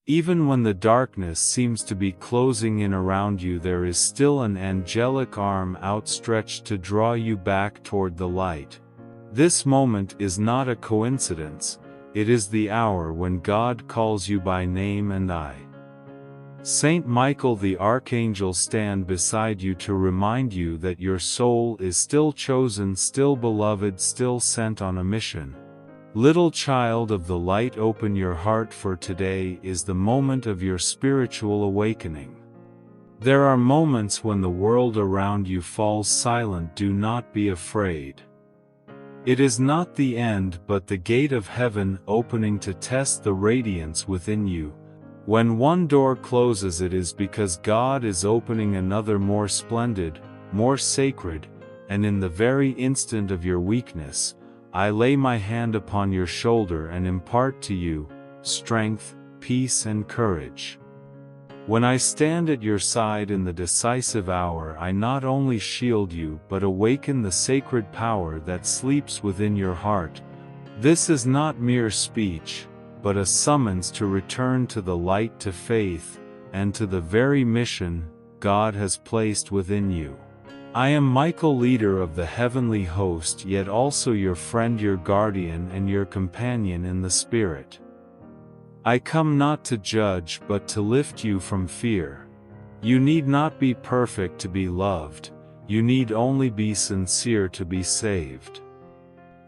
Even when the darkness seems to be closing in around you, there is still an angelic arm outstretched to draw you back toward the light. This moment is not a coincidence, it is the hour when God calls you by name, and Saint Michael the Archangel stand beside you to remind you that your soul is still chosen, still beloved, still sent on a mission. Little child of the light, open your heart, for today is the moment of your spiritual awakening. There are moments when the world around you falls silent. Do not be afraid. It is not the end, but the gate of heaven opening to test the radiance within you. When one door closes, it is because God is opening another more splendid, more sacred, and in the very instant of your weakness, I lay my hand upon your shoulder and impart to you strength, peace, and courage. When I stand at your side in the decisive hour, I not only shield you but awaken the sacred power that sleeps within your heart. This is not mere speech, but a summons to return to the light, to faith, and to the very mission God has placed within you. I am Michael, leader of the heavenly host, yet also your friend, your guardian, and your companion in the Spirit. I come not to judge but to lift you from fear. You need not be perfect to be loved, you need only be sincere to be saved.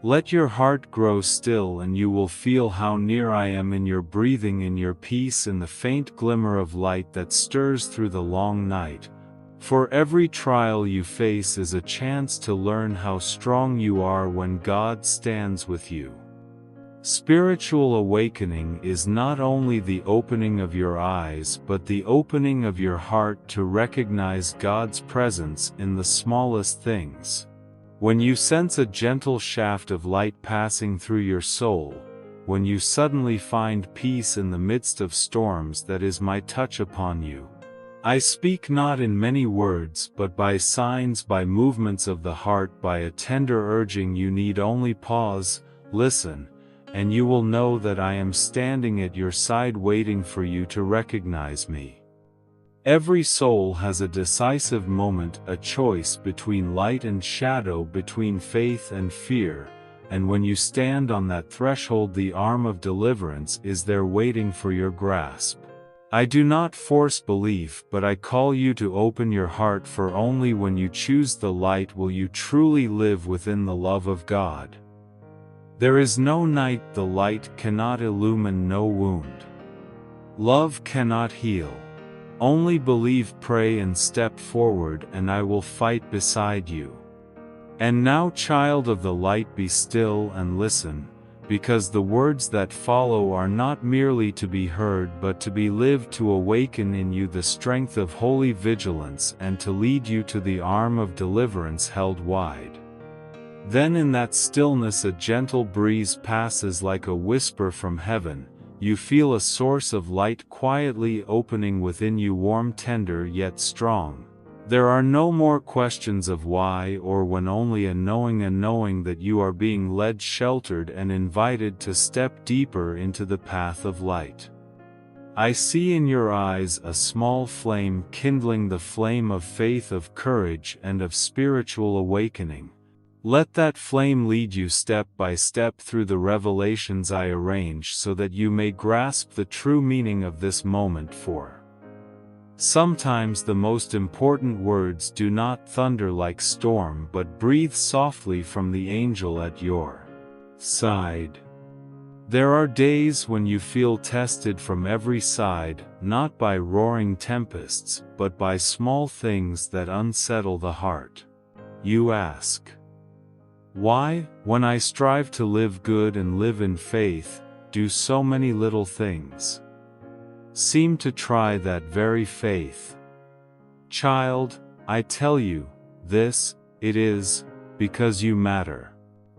Let your heart grow still and you will feel how near I am in your breathing, in your peace, in the faint glimmer of light that stirs through the long night. For every trial you face is a chance to learn how strong you are when God stands with you. Spiritual awakening is not only the opening of your eyes but the opening of your heart to recognize God's presence in the smallest things. When you sense a gentle shaft of light passing through your soul, when you suddenly find peace in the midst of storms, that is my touch upon you. I speak not in many words but by signs, by movements of the heart, by a tender urging. You need only pause, listen, and you will know that I am standing at your side waiting for you to recognize me. Every soul has a decisive moment, a choice between light and shadow, between faith and fear, and when you stand on that threshold, the arm of deliverance is there waiting for your grasp. I do not force belief, but I call you to open your heart, for only when you choose the light will you truly live within the love of God. There is no night the light cannot illumine, no wound love cannot heal. Only believe, pray, and step forward, and I will fight beside you. And now, child of the light, be still and listen, because the words that follow are not merely to be heard but to be lived, to awaken in you the strength of holy vigilance and to lead you to the arm of deliverance held wide. Then in that stillness a gentle breeze passes like a whisper from heaven. You feel a source of light quietly opening within you, warm, tender, yet strong. There are no more questions of why or when, only a knowing that you are being led, sheltered, and invited to step deeper into the path of light. I see in your eyes a small flame kindling, the flame of faith, of courage, and of spiritual awakening. Let that flame lead you step by step through the revelations I arrange so that you may grasp the true meaning of this moment. For sometimes the most important words do not thunder like storm but breathe softly from the angel at your side. There are days when you feel tested from every side, not by roaring tempests, but by small things that unsettle the heart. You ask, why, when I strive to live good and live in faith, do so many little things seem to try that very faith? Child, I tell you, this, it is, because you matter.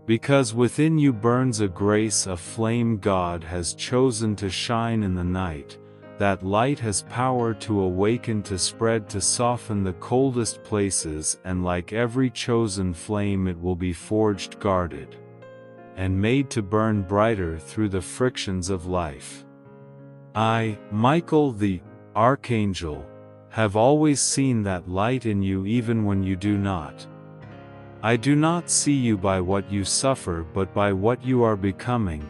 Because within you burns a grace, a flame God has chosen to shine in the night. That light has power to awaken, to spread, to soften the coldest places, and like every chosen flame it will be forged, guarded, and made to burn brighter through the frictions of life. I, Michael the Archangel, have always seen that light in you even when you do not. I do not see you by what you suffer but by what you are becoming.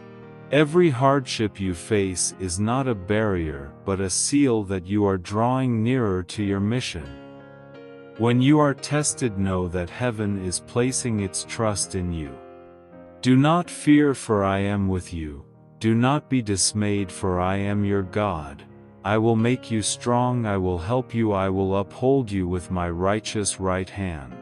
Every hardship you face is not a barrier but a seal that you are drawing nearer to your mission. When you are tested, know that heaven is placing its trust in you. Do not fear, for I am with you. Do not be dismayed, for I am your God. I will make you strong, I will help you, I will uphold you with my righteous right hand.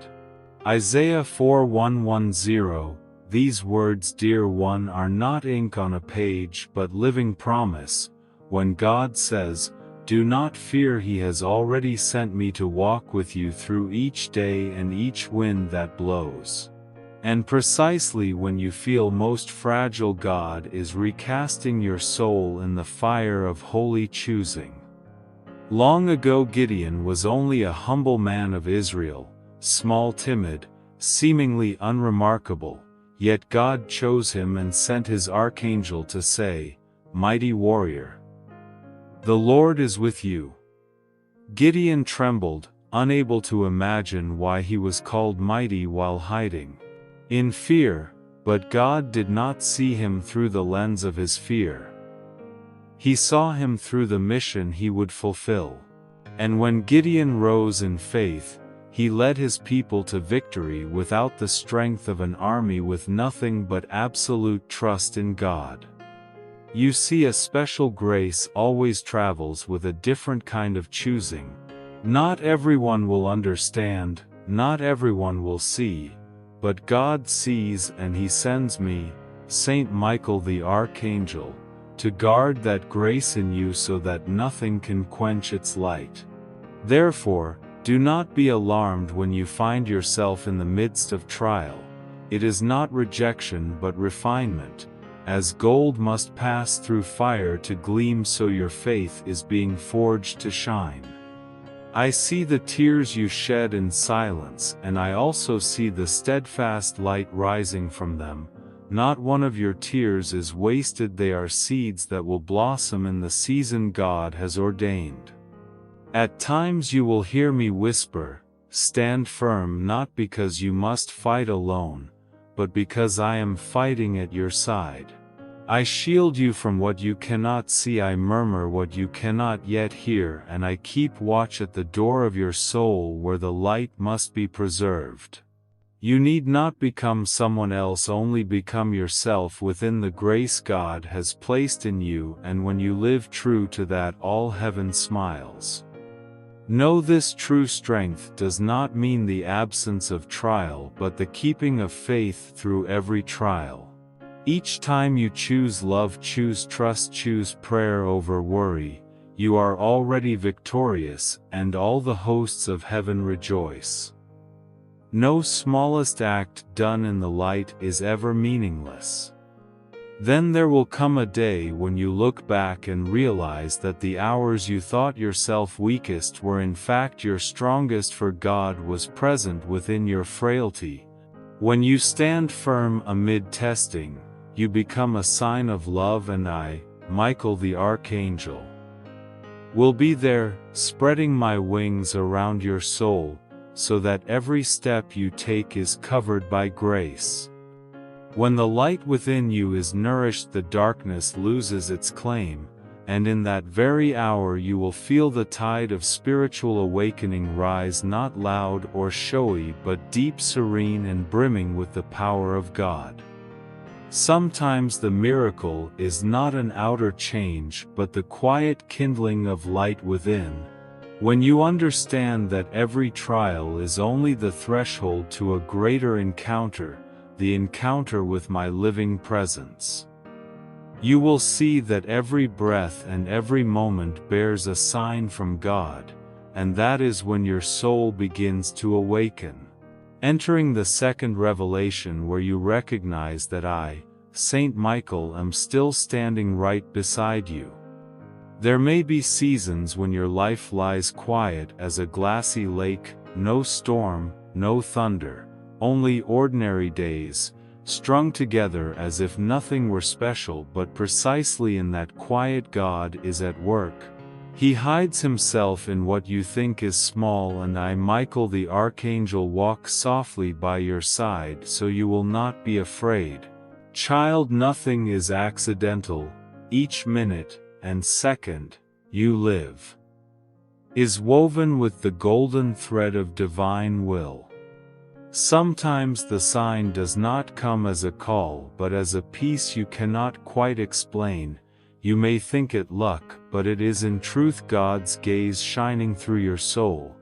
Isaiah 4:1-10. These words, dear one, are not ink on a page but living promise. When God says, do not fear, He has already sent me to walk with you through each day and each wind that blows. And precisely when you feel most fragile, God is recasting your soul in the fire of holy choosing. Long ago Gideon was only a humble man of Israel, small, timid, seemingly unremarkable, yet God chose him and sent His archangel to say, mighty warrior, the Lord is with you. Gideon trembled, unable to imagine why he was called mighty while hiding in fear, but God did not see him through the lens of his fear. He saw him through the mission he would fulfill. And when Gideon rose in faith, he led his people to victory without the strength of an army, with nothing but absolute trust in God. You see, a special grace always travels with a different kind of choosing. Not everyone will understand, not everyone will see, but God sees, and He sends me, Saint Michael the Archangel, to guard that grace in you so that nothing can quench its light. Therefore, do not be alarmed when you find yourself in the midst of trial. It is not rejection but refinement. As gold must pass through fire to gleam, so your faith is being forged to shine. I see the tears you shed in silence, and I also see the steadfast light rising from them. Not one of your tears is wasted, they are seeds that will blossom in the season God has ordained. At times you will hear me whisper, stand firm, not because you must fight alone, but because I am fighting at your side. I shield you from what you cannot see, I murmur what you cannot yet hear, and I keep watch at the door of your soul where the light must be preserved. You need not become someone else, only become yourself within the grace God has placed in you, and when you live true to that, all heaven smiles. Know this: true strength does not mean the absence of trial but the keeping of faith through every trial. Each time you choose love, choose trust, choose prayer over worry, you are already victorious, and all the hosts of heaven rejoice. No smallest act done in the light is ever meaningless. Then there will come a day when you look back and realize that the hours you thought yourself weakest were in fact your strongest, for God was present within your frailty. When you stand firm amid testing, you become a sign of love, and I, Michael the Archangel, will be there, spreading my wings around your soul, so that every step you take is covered by grace. When the light within you is nourished, the darkness loses its claim, and in that very hour you will feel the tide of spiritual awakening rise, not loud or showy but deep, serene, and brimming with the power of God. Sometimes the miracle is not an outer change but the quiet kindling of light within. When you understand that every trial is only the threshold to a greater encounter, the encounter with my living presence, you will see that every breath and every moment bears a sign from God, and that is when your soul begins to awaken, entering the second revelation, where you recognize that I, Saint Michael, am still standing right beside you. There may be seasons when your life lies quiet as a glassy lake, no storm, no thunder, only ordinary days, strung together as if nothing were special, but precisely in that quiet God is at work. He hides himself in what you think is small, and I, Michael the Archangel, walk softly by your side so you will not be afraid. Child, nothing is accidental. Each minute and second you live is woven with the golden thread of divine will. Sometimes the sign does not come as a call, but as a peace you cannot quite explain. You may think it luck, but it is in truth God's gaze shining through your soul.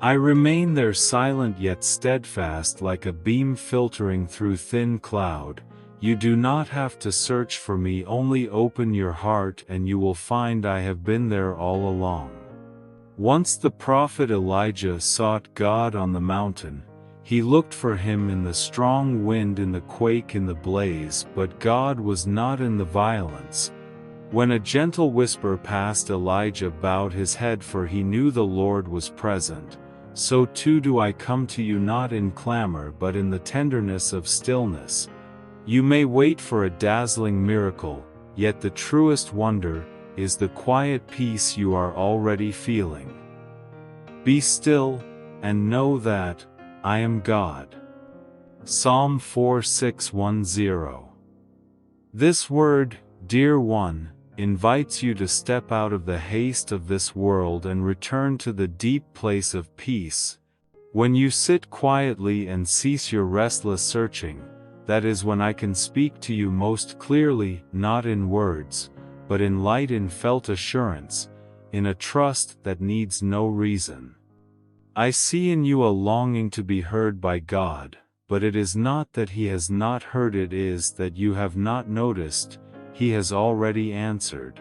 I remain there, silent yet steadfast, like a beam filtering through thin cloud. You do not have to search for me, only open your heart and you will find I have been there all along. Once the prophet Elijah sought God on the mountain. He looked for him in the strong wind, in the quake, in the blaze, but God was not in the violence. When a gentle whisper passed, Elijah bowed his head, for he knew the Lord was present. So too do I come to you, not in clamor but in the tenderness of stillness. You may wait for a dazzling miracle, yet the truest wonder is the quiet peace you are already feeling. Be still, and know that I am God. Psalm 46:10. This word, dear one, invites you to step out of the haste of this world and return to the deep place of peace. When you sit quietly and cease your restless searching, that is when I can speak to you most clearly, not in words, but in light, in felt assurance, in a trust that needs no reason. I see in you a longing to be heard by God, but it is not that He has not heard, it is that you have not noticed. He has already answered.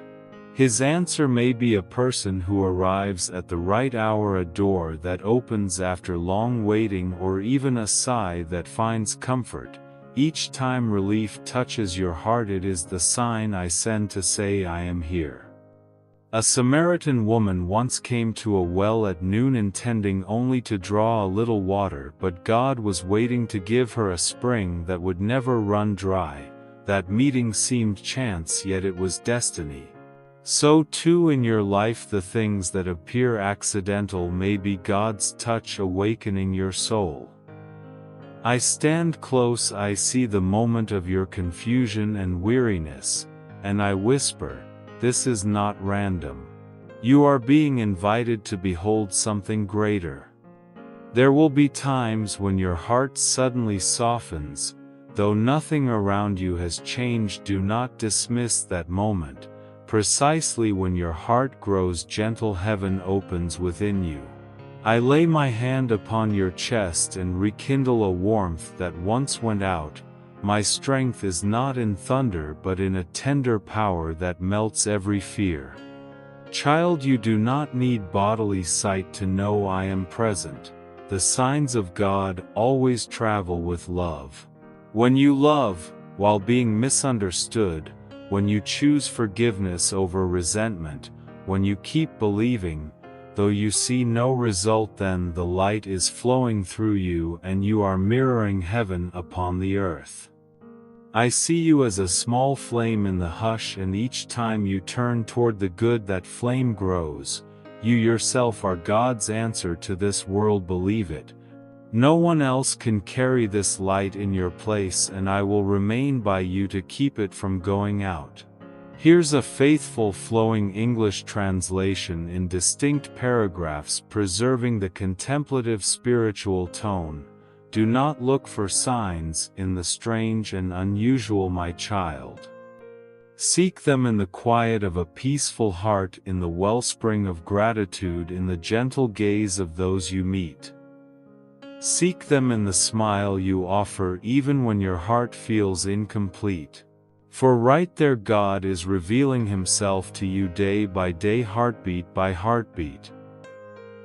His answer may be a person who arrives at the right hour, a door that opens after long waiting, or even a sigh that finds comfort. Each time relief touches your heart, it is the sign I send to say I am here. A Samaritan woman once came to a well at noon, intending only to draw a little water, but God was waiting to give her a spring that would never run dry. That meeting seemed chance, yet it was destiny. So too in your life, the things that appear accidental may be God's touch awakening your soul. I stand close, I see the moment of your confusion and weariness, and I whisper, this is not random. You are being invited to behold something greater. There will be times when your heart suddenly softens. Though nothing around you has changed, do not dismiss that moment. Precisely when your heart grows gentle, heaven opens within you. I lay my hand upon your chest and rekindle a warmth that once went out. My strength is not in thunder but in a tender power that melts every fear. Child, you do not need bodily sight to know I am present. The signs of God always travel with love. When you love, while being misunderstood, when you choose forgiveness over resentment, when you keep believing, though you see no result, then the light is flowing through you and you are mirroring heaven upon the earth. I see you as a small flame in the hush, and each time you turn toward the good, that flame grows. You yourself are God's answer to this world, believe it. No one else can carry this light in your place, and I will remain by you to keep it from going out. Here's a faithful flowing English translation in distinct paragraphs, preserving the contemplative spiritual tone. Do not look for signs in the strange and unusual, my child. Seek them in the quiet of a peaceful heart, in the wellspring of gratitude, in the gentle gaze of those you meet. Seek them in the smile you offer, even when your heart feels incomplete. For right there God is revealing Himself to you day by day, heartbeat by heartbeat.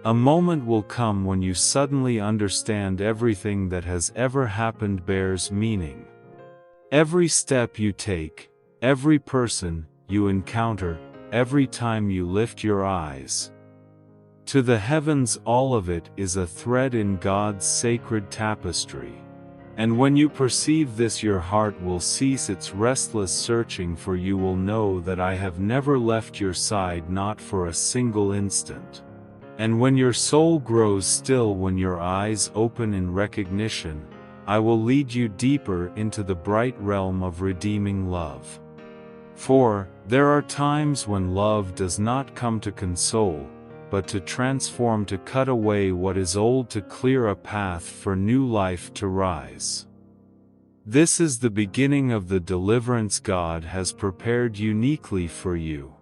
A moment will come when you suddenly understand everything that has ever happened bears meaning. Every step you take, every person you encounter, every time you lift your eyes to the heavens, all of it is a thread in God's sacred tapestry. And when you perceive this, your heart will cease its restless searching, for you will know that I have never left your side, not for a single instant. And when your soul grows still, when your eyes open in recognition, I will lead you deeper into the bright realm of redeeming love. For there are times when love does not come to console, but to transform, to cut away what is old, to clear a path for new life to rise. This is the beginning of the deliverance God has prepared uniquely for you.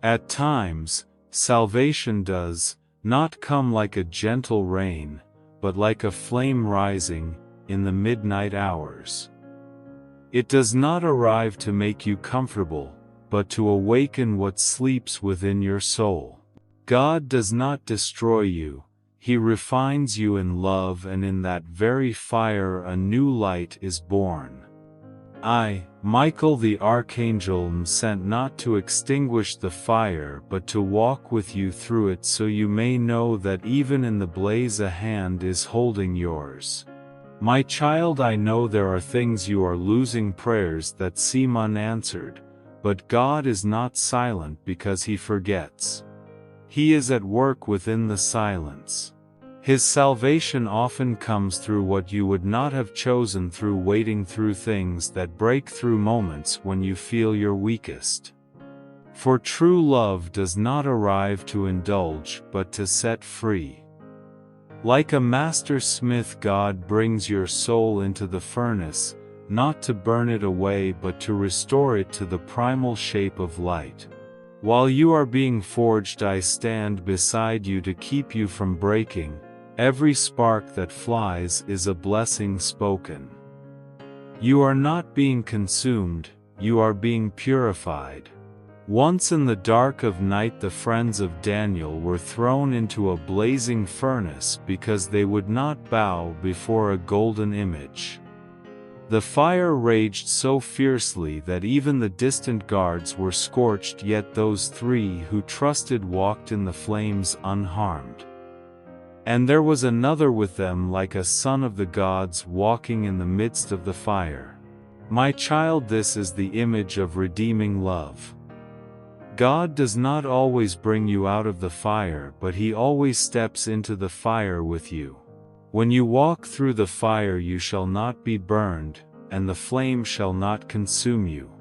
At times, salvation does not come like a gentle rain, but like a flame rising in the midnight hours. It does not arrive to make you comfortable, but to awaken what sleeps within your soul. God does not destroy you, He refines you in love, and in that very fire a new light is born. I, Michael the Archangel, am sent not to extinguish the fire, but to walk with you through it, so you may know that even in the blaze a hand is holding yours. My child, I know there are things you are losing, prayers that seem unanswered, but God is not silent because He forgets. He is at work within the silence. His salvation often comes through what you would not have chosen, through waiting, through things that break, through moments when you feel your weakest. For true love does not arrive to indulge, but to set free. Like a master smith, God brings your soul into the furnace, not to burn it away, but to restore it to the primal shape of light. While you are being forged, I stand beside you to keep you from breaking. Every spark that flies is a blessing spoken. You are not being consumed, you are being purified. Once in the dark of night, the friends of Daniel were thrown into a blazing furnace because they would not bow before a golden image. The fire raged so fiercely that even the distant guards were scorched, yet those three who trusted walked in the flames unharmed. And there was another with them, like a son of the gods, walking in the midst of the fire. My child, this is the image of redeeming love. God does not always bring you out of the fire, but He always steps into the fire with you. When you walk through the fire, you shall not be burned, and the flame shall not consume you.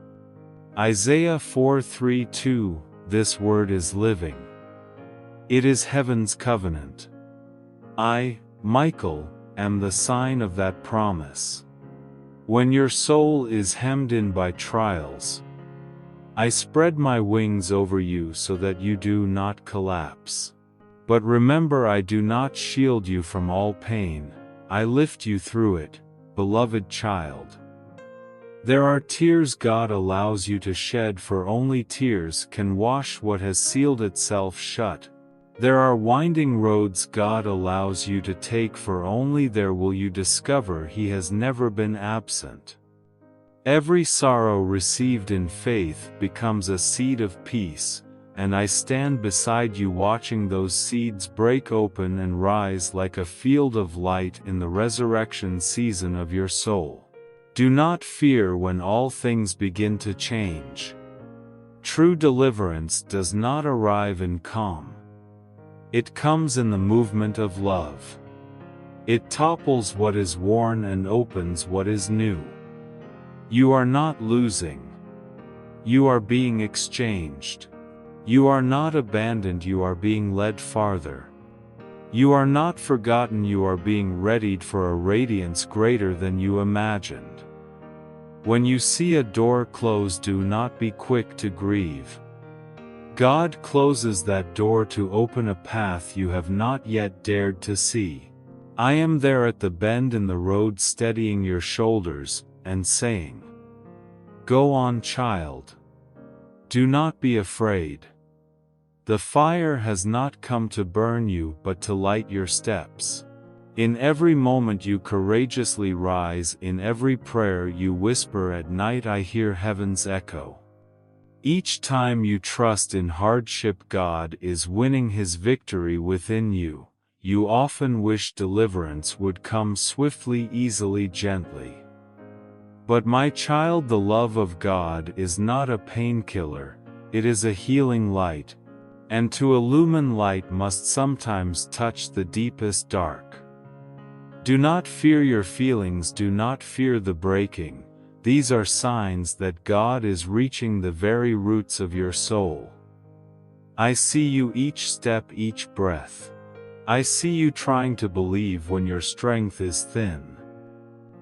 Isaiah 4:3-2. This word is living. It is heaven's covenant. I, Michael, am the sign of that promise. When your soul is hemmed in by trials, I spread my wings over you so that you do not collapse. But remember, I do not shield you from all pain, I lift you through it, beloved child. There are tears God allows you to shed, for only tears can wash what has sealed itself shut. There are winding roads God allows you to take, for only there will you discover He has never been absent. Every sorrow received in faith becomes a seed of peace, and I stand beside you, watching those seeds break open and rise like a field of light in the resurrection season of your soul. Do not fear when all things begin to change. True deliverance does not arrive in calm. It comes in the movement of love. It topples what is worn and opens what is new. You are not losing. You are being exchanged. You are not abandoned, you are being led farther. You are not forgotten, you are being readied for a radiance greater than you imagined. When you see a door closed, do not be quick to grieve. God closes that door to open a path you have not yet dared to see. I am there at the bend in the road, steadying your shoulders, and saying, "Go on, child. Do not be afraid. The fire has not come to burn you, but to light your steps. In every moment you courageously rise, in every prayer you whisper at night, I hear heaven's echo. Each time you trust in hardship, God is winning His victory within you. you often wish deliverance would come swiftly, easily, gently. But my child, the love of God is not a painkiller, it is a healing light, and to illumine light must sometimes touch the deepest dark. Do not fear your feelings, do not fear the breaking, these are signs that God is reaching the very roots of your soul. I see you each step, each breath. I see you trying to believe when your strength is thin.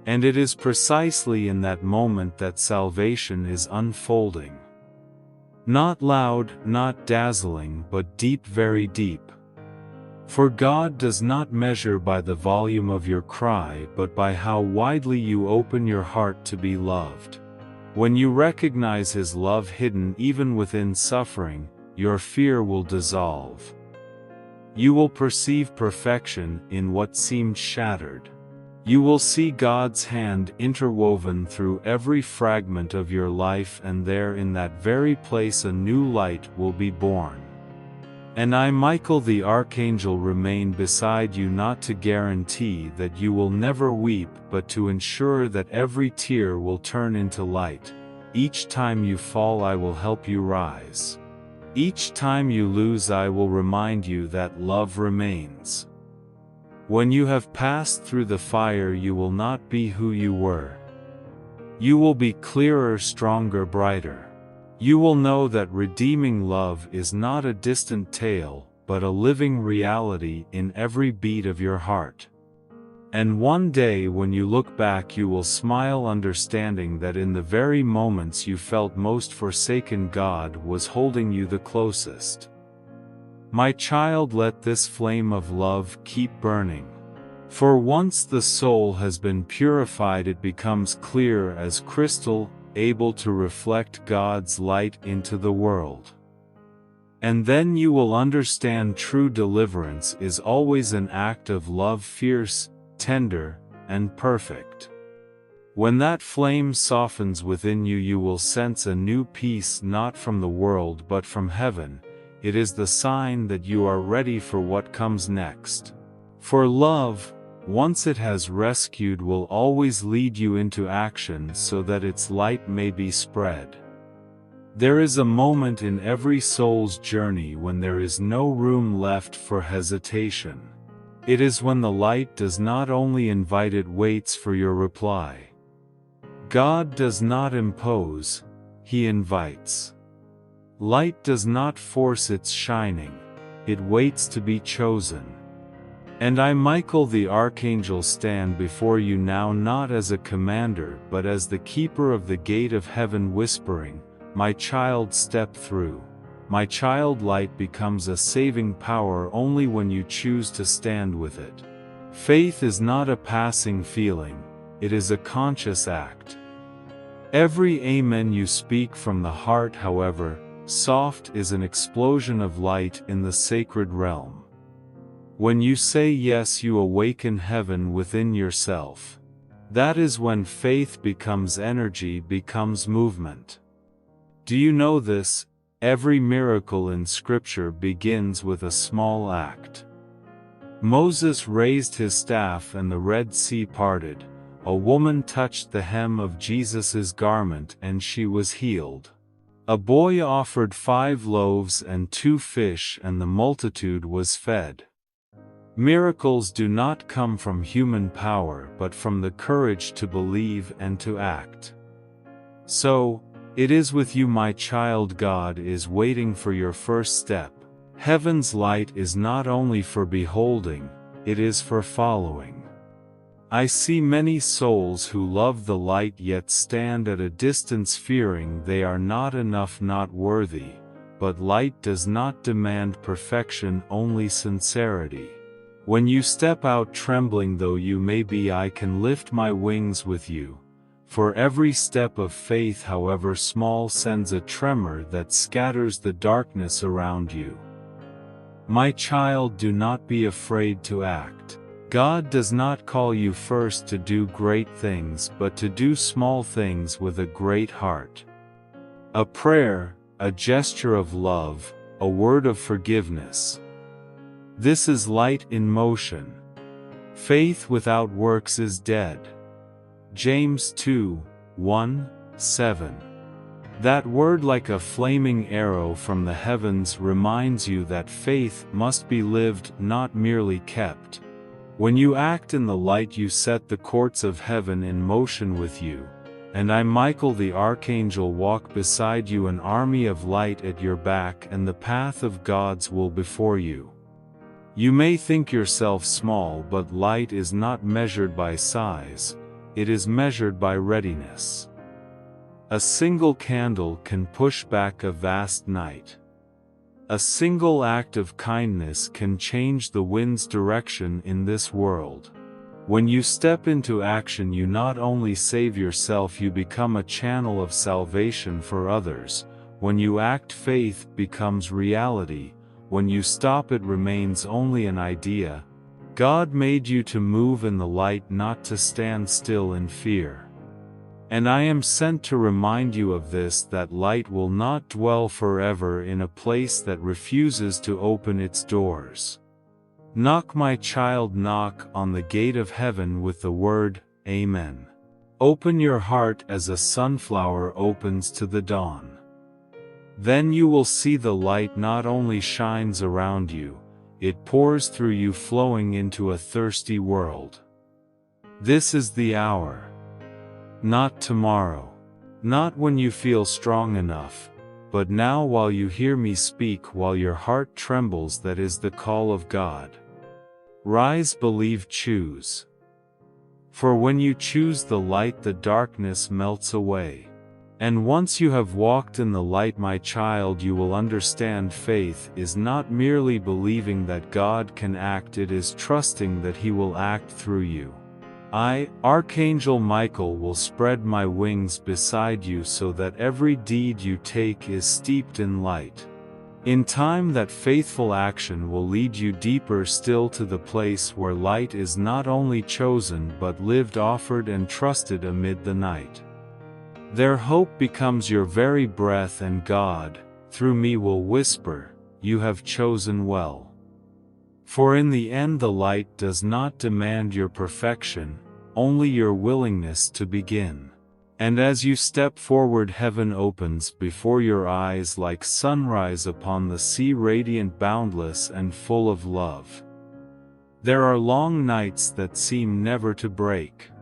And it is precisely in that moment that salvation is unfolding. Not loud, not dazzling, but deep, very deep. For God does not measure by the volume of your cry, but by how widely you open your heart to be loved. When you recognize His love hidden even within suffering, your fear will dissolve. You will perceive perfection in what seemed shattered. You will see God's hand interwoven through every fragment of your life, and there in that very place a new light will be born. And I, Michael the Archangel, remain beside you, not to guarantee that you will never weep, but to ensure that every tear will turn into light. Each time you fall, I will help you rise. Each time you lose, I will remind you that love remains. When you have passed through the fire, you will not be who you were. You will be clearer, stronger, brighter. You will know that redeeming love is not a distant tale, but a living reality in every beat of your heart. And one day when you look back, you will smile, understanding that in the very moments you felt most forsaken, God was holding you the closest. My child, let this flame of love keep burning. For once the soul has been purified, it becomes clear as crystal, able to reflect God's light into the world. And then you will understand true deliverance is always an act of love, fierce, tender, and perfect. When that flame softens within you, you will sense a new peace, not from the world but from heaven. It is the sign that you are ready for what comes next. For love, once it has rescued, will always lead you into action so that its light may be spread. There is a moment in every soul's journey when there is no room left for hesitation. It is when the light does not only invite, it waits for your reply. God does not impose, He invites. Light does not force its shining, it waits to be chosen. And I, Michael the Archangel, stand before you now not as a commander but as the keeper of the gate of heaven, whispering, my child, step through. My child, light becomes a saving power only when you choose to stand with it. Faith is not a passing feeling, it is a conscious act. Every amen you speak from the heart, however soft, is an explosion of light in the sacred realm. When you say yes, you awaken heaven within yourself. That is when faith becomes energy, becomes movement. Do you know this? Every miracle in Scripture begins with a small act. Moses raised his staff and the Red Sea parted. A woman touched the hem of Jesus' garment and she was healed. A boy offered 5 loaves and 2 fish and the multitude was fed. Miracles do not come from human power but from the courage to believe and to act. So, it is with you, my child. God is waiting for your first step. Heaven's light is not only for beholding, it is for following. I see many souls who love the light yet stand at a distance, fearing they are not enough, not worthy. But light does not demand perfection, only sincerity. When you step out, trembling though you may be, I can lift my wings with you. For every step of faith, however small, sends a tremor that scatters the darkness around you. My child, do not be afraid to act. God does not call you first to do great things but to do small things with a great heart. A prayer, a gesture of love, a word of forgiveness. This is light in motion. Faith without works is dead. James 2:1-7. That word, like a flaming arrow from the heavens, reminds you that faith must be lived, not merely kept. When you act in the light, you set the courts of heaven in motion with you, and I, Michael the Archangel, walk beside you, an army of light at your back, and the path of God's will before you. You may think yourself small, but light is not measured by size, it is measured by readiness. A single candle can push back a vast night. A single act of kindness can change the wind's direction in this world. When you step into action, you not only save yourself, you become a channel of salvation for others. When you act, faith becomes reality. When you stop, it remains only an idea. God made you to move in the light, not to stand still in fear. And I am sent to remind you of this, that light will not dwell forever in a place that refuses to open its doors. Knock, my child, knock on the gate of heaven with the word, Amen. Open your heart as a sunflower opens to the dawn. Then you will see the light not only shines around you, it pours through you, flowing into a thirsty world. This is the hour. Not tomorrow. Not when you feel strong enough, but now, while you hear me speak, while your heart trembles. That is the call of God. Rise, believe, choose. For when you choose the light, the darkness melts away. And once you have walked in the light, my child, you will understand faith is not merely believing that God can act, it is trusting that He will act through you. I, Archangel Michael, will spread my wings beside you so that every deed you take is steeped in light. In time, that faithful action will lead you deeper still to the place where light is not only chosen but lived, offered, and trusted amid the night. Their hope becomes your very breath, and God, through me, will whisper, "You have chosen well." For in the end, the light does not demand your perfection, only your willingness to begin. And as you step forward, heaven opens before your eyes like sunrise upon the sea, radiant, boundless, and full of love. There are long nights that seem never to break.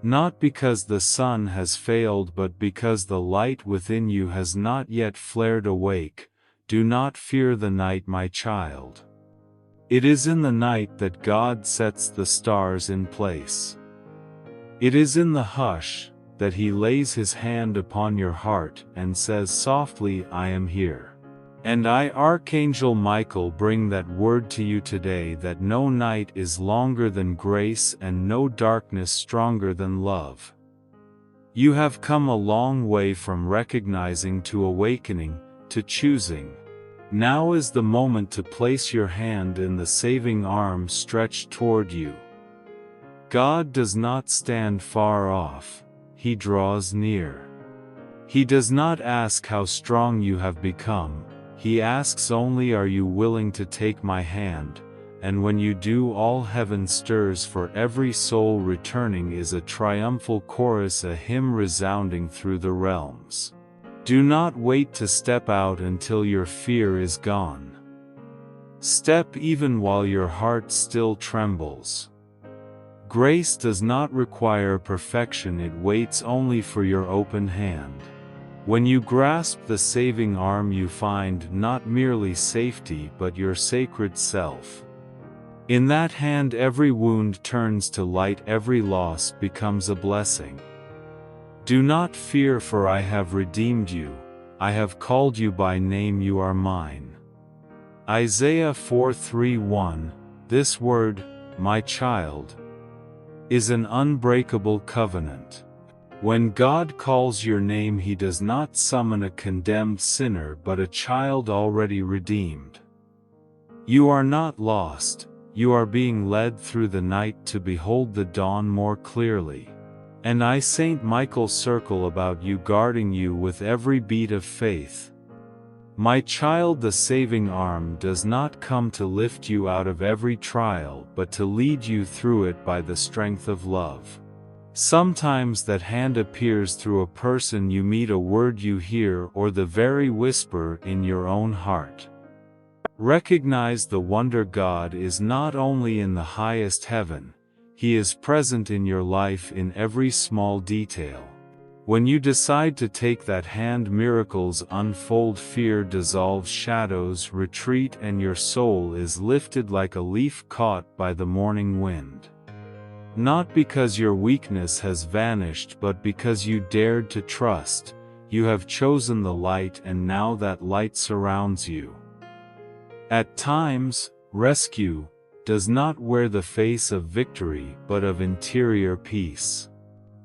Not because the sun has failed, but because the light within you has not yet flared awake. Do not fear the night, my child. It is in the night that God sets the stars in place. It is in the hush that He lays His hand upon your heart and says softly, "I am here." And I, Archangel Michael, bring that word to you today, that no night is longer than grace and no darkness stronger than love. You have come a long way from recognizing to awakening, to choosing. Now is the moment to place your hand in the saving arm stretched toward you. God does not stand far off, He draws near. He does not ask how strong you have become, He asks only, are you willing to take my hand? And when you do, all heaven stirs, for every soul returning is a triumphal chorus, a hymn resounding through the realms. Do not wait to step out until your fear is gone. Step even while your heart still trembles. Grace does not require perfection, it waits only for your open hand. When you grasp the saving arm, you find not merely safety but your sacred self. In that hand every wound turns to light, every loss becomes a blessing. Do not fear, for I have redeemed you, I have called you by name, you are mine. Isaiah 4:3-1. This word, my child, is an unbreakable covenant. When God calls your name, He does not summon a condemned sinner but a child already redeemed. You are not lost, you are being led through the night to behold the dawn more clearly. And I, Saint Michael, circle about you, guarding you with every beat of faith. My child, the saving arm does not come to lift you out of every trial but to lead you through it by the strength of love. Sometimes that hand appears through a person you meet, a word you hear, or the very whisper in your own heart. Recognize the wonder. God is not only in the highest heaven, He is present in your life in every small detail. When you decide to take that hand, miracles unfold, fear dissolves, shadows retreat, and your soul is lifted like a leaf caught by the morning wind. Not because your weakness has vanished, but because you dared to trust. You have chosen the light, and now that light surrounds you. At times, rescue does not wear the face of victory but of interior peace.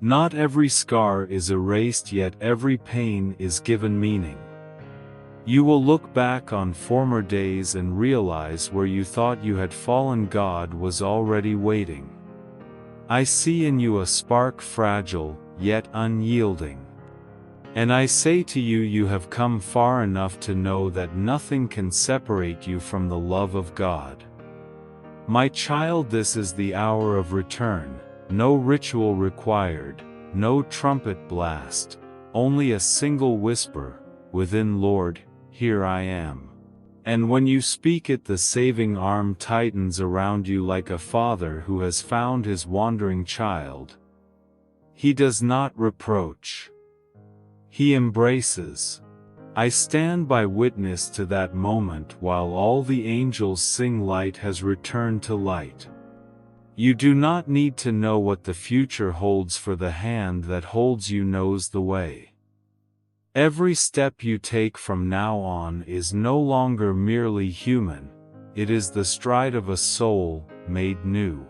Not every scar is erased, yet every pain is given meaning. You will look back on former days and realize where you thought you had fallen, God was already waiting. I see in you a spark, fragile, yet unyielding. And I say to you, you have come far enough to know that nothing can separate you from the love of God. My child, this is the hour of return. No ritual required, no trumpet blast, only a single whisper within, Lord, here I am. And when you speak it, the saving arm tightens around you like a father who has found his wandering child. He does not reproach. He embraces. I stand by witness to that moment while all the angels sing, light has returned to light. You do not need to know what the future holds, for the hand that holds you knows the way. Every step you take from now on is no longer merely human, it is the stride of a soul made new.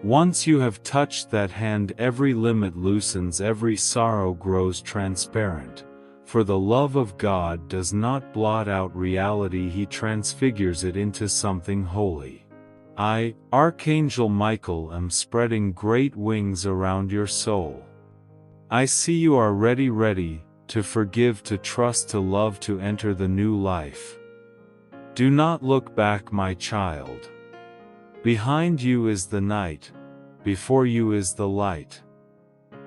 Once you have touched that hand, every limit loosens, every sorrow grows transparent. For the love of God does not blot out reality, He transfigures it into something holy. I, Archangel Michael, am spreading great wings around your soul. I see you are ready to forgive, to trust, to love, to enter the new life. Do not look back, my child. Behind you is the night, before you is the light.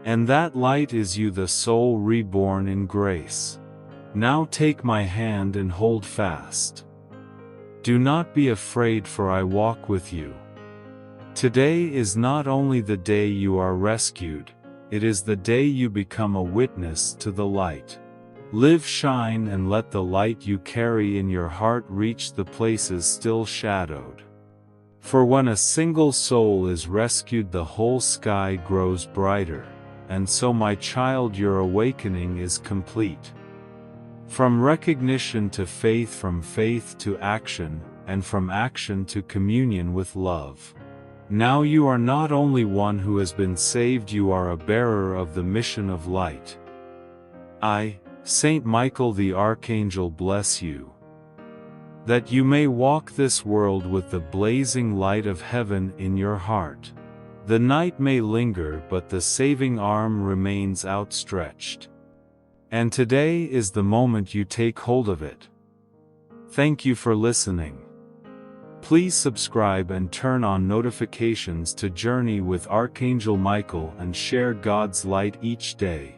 And that light is you, the soul reborn in grace. Now take my hand and hold fast. Do not be afraid, for I walk with you. Today is not only the day you are rescued, it is the day you become a witness to the light. Live, shine, and let the light you carry in your heart reach the places still shadowed. For when a single soul is rescued, the whole sky grows brighter. And so, my child, your awakening is complete. From recognition to faith, from faith to action, and from action to communion with love. Now you are not only one who has been saved, you are a bearer of the mission of light. I, Saint Michael the Archangel, bless you. That you may walk this world with the blazing light of heaven in your heart. The night may linger, but the saving arm remains outstretched. And today is the moment you take hold of it. Thank you for listening. Please subscribe and turn on notifications to journey with Archangel Michael and share God's light each day.